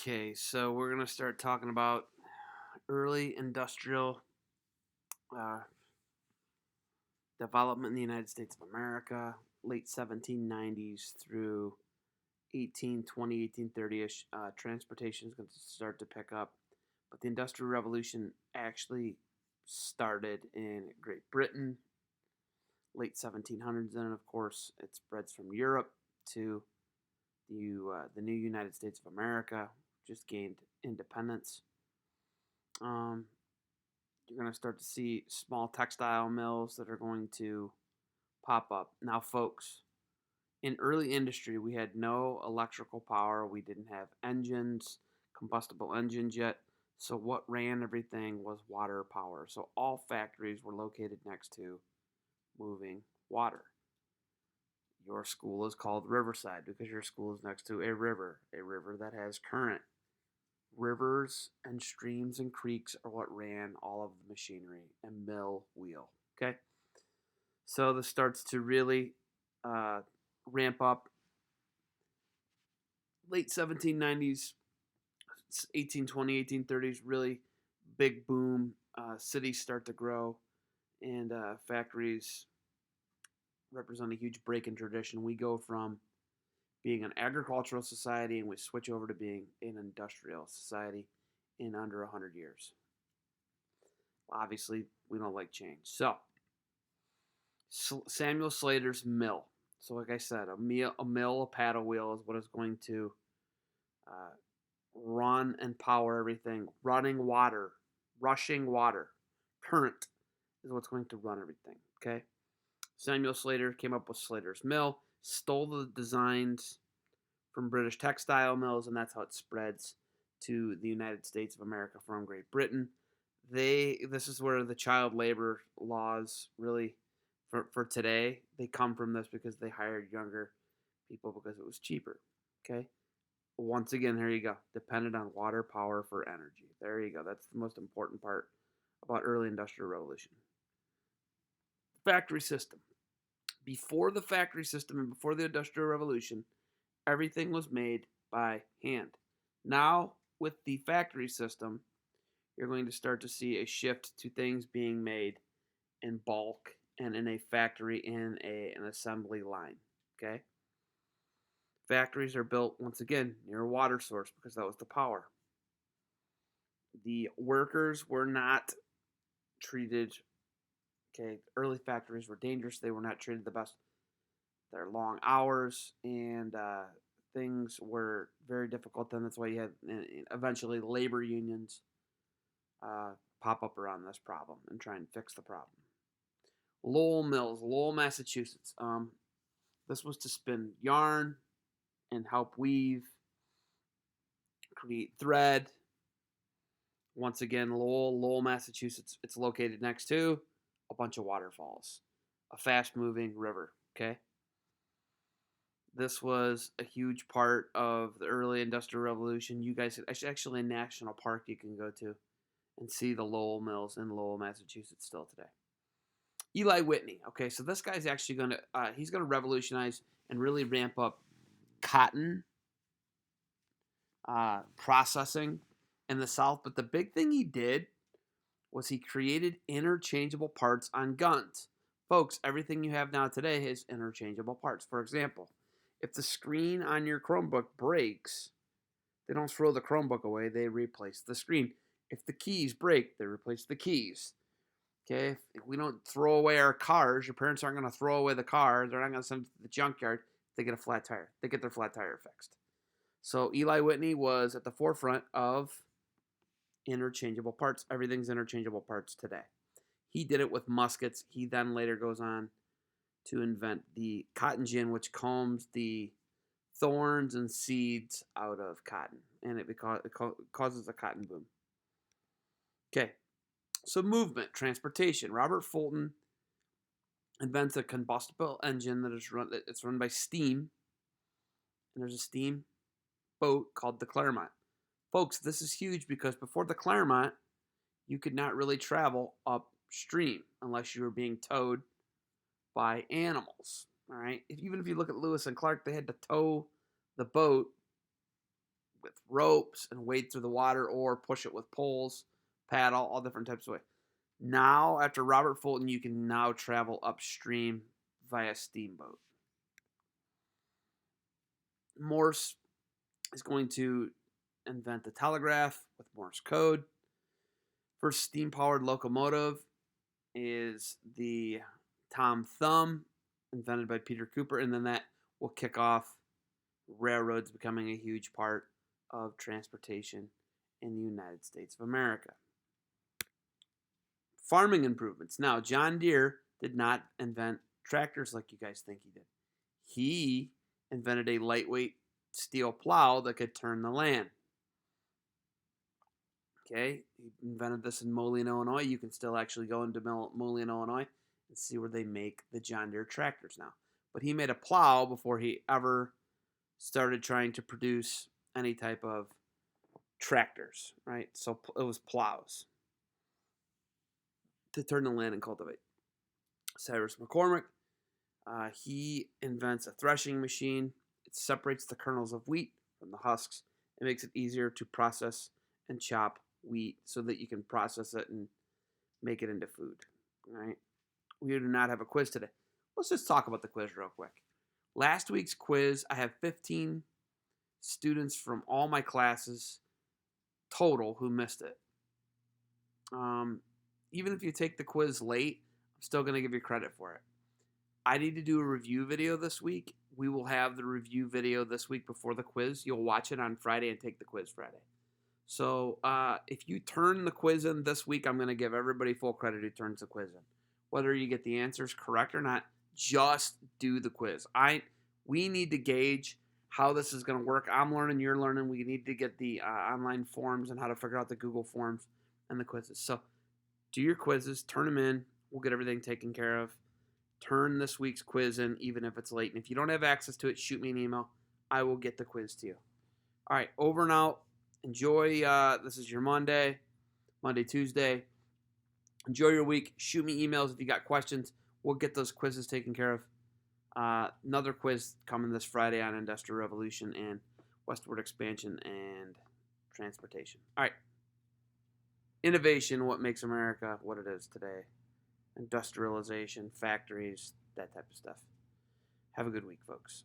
Okay, so we're going to start talking about early industrial uh, development in the United States of America, late 1790s through 1820, 1830-ish. Transportation is going to start to pick up, but the Industrial Revolution actually started in Great Britain, late 1700s, and of course it spreads from Europe to the new United States of America, just gained independence. Um, you're going to start to see small textile mills that are going to pop up. Now, folks, in early industry, we had no electrical power. We didn't have engines, combustible engines yet. So, what ran everything was water power. So, all factories were located next to moving water. Your school is called Riverside because your school is next to a river that has current. Rivers and streams and creeks are what ran all of the machinery and mill wheel. Okay, so this starts to really uh, ramp up. Late 1790s, 1820, 1830s, really big boom. Cities start to grow, and factories represent a huge break in tradition. We go from being an agricultural society and we switch over to being an industrial society in under 100 years. Obviously, we don't like change. So, Samuel Slater's mill. So, like I said, a paddle wheel is what is going to uh, run and power everything. Running water, rushing water, current is what's going to run everything. Okay. Samuel Slater came up with Slater's mill, stole the designs from British textile mills, and that's how it spreads to the United States of America from Great Britain. This is where the child labor laws really for today, they come from this because they hired younger people because it was cheaper. Okay. Once again, here you go. Depended on water power for energy. There you go. That's the most important part about early industrial revolution. Factory system. Before the factory system and before the industrial revolution, everything was made by hand. Now, with the factory system, you're going to start to see a shift to things being made in bulk and in a factory in an assembly line. Okay? Factories are built, once again, near a water source because that was the power. The workers were not treated, okay, early factories were dangerous. They were not treated the best. Their long hours and things were very difficult. Then that's why you had eventually labor unions pop up around this problem and try and fix the problem. Lowell Mills, Lowell, Massachusetts. This was to spin yarn and help weave, create thread. Once again, Lowell, Massachusetts. It's located next to a bunch of waterfalls, a fast-moving river. Okay. This was a huge part of the early industrial revolution. You guys, actually a national park you can go to and see the Lowell Mills in Lowell, Massachusetts still today. Eli Whitney. Okay, so this guy's actually going to he's going to revolutionize and really ramp up cotton processing in the South. But the big thing he did was he created interchangeable parts on guns. Folks, everything you have now today is interchangeable parts. For example, if the screen on your Chromebook breaks, they don't throw the Chromebook away, they replace the screen. If the keys break, they replace the keys. Okay, if we don't throw away our cars, your parents aren't going to throw away the car. They're not going to send it to the junkyard. They get a flat tire. They get their flat tire fixed. So Eli Whitney was at the forefront of interchangeable parts. Everything's interchangeable parts today. He did it with muskets. He then later goes on to invent the cotton gin, which combs the thorns and seeds out of cotton, and it causes a cotton boom. Okay, so movement, transportation. Robert Fulton invents a combustible engine that is run by steam, and there's a steam boat called the Claremont. Folks, this is huge because before the Claremont, you could not really travel upstream unless you were being towed by animals. All right, even if you look at Lewis and Clark, they had to tow the boat with ropes and wade through the water or push it with poles, paddle, all different types of ways. Now, after Robert Fulton, you can now travel upstream via steamboat. Morse is going to invent the telegraph with Morse code. First steam-powered locomotive is the Tom Thumb, invented by Peter Cooper, and then that will kick off railroads becoming a huge part of transportation in the United States of America. Farming improvements. Now, John Deere did not invent tractors like you guys think he did. He invented a lightweight steel plow that could turn the land. Okay, he invented this in Moline, Illinois. You can still actually go into Moline, Illinois and see where they make the John Deere tractors now. But he made a plow before he ever started trying to produce any type of tractors, right? So it was plows to turn the land and cultivate. Cyrus McCormick, he invents a threshing machine. It separates the kernels of wheat from the husks. It makes it easier to process and chop wheat so that you can process it and make it into food. All right. We do not have a quiz today. Let's just talk about the quiz real quick. Last week's quiz, I have 15 students from all my classes total who missed it. Even if you take the quiz late, I'm still going to give you credit for it. I need to do a review video this week. We will have the review video this week before the quiz. You'll watch it on Friday and take the quiz Friday. So if you turn the quiz in this week, I'm going to give everybody full credit who turns the quiz in. Whether you get the answers correct or not, just do the quiz. We need to gauge how this is going to work. I'm learning, you're learning. We need to get the online forms and how to figure out the Google forms and the quizzes. So do your quizzes, turn them in. We'll get everything taken care of. Turn this week's quiz in, even if it's late. And if you don't have access to it, shoot me an email. I will get the quiz to you. All right, over and out. Enjoy. This is your Monday, Tuesday. Enjoy your week. Shoot me emails if you got questions. We'll get those quizzes taken care of. Another quiz coming this Friday on Industrial Revolution and westward expansion and transportation. All right. Innovation, what makes America what it is today. Industrialization, factories, that type of stuff. Have a good week, folks.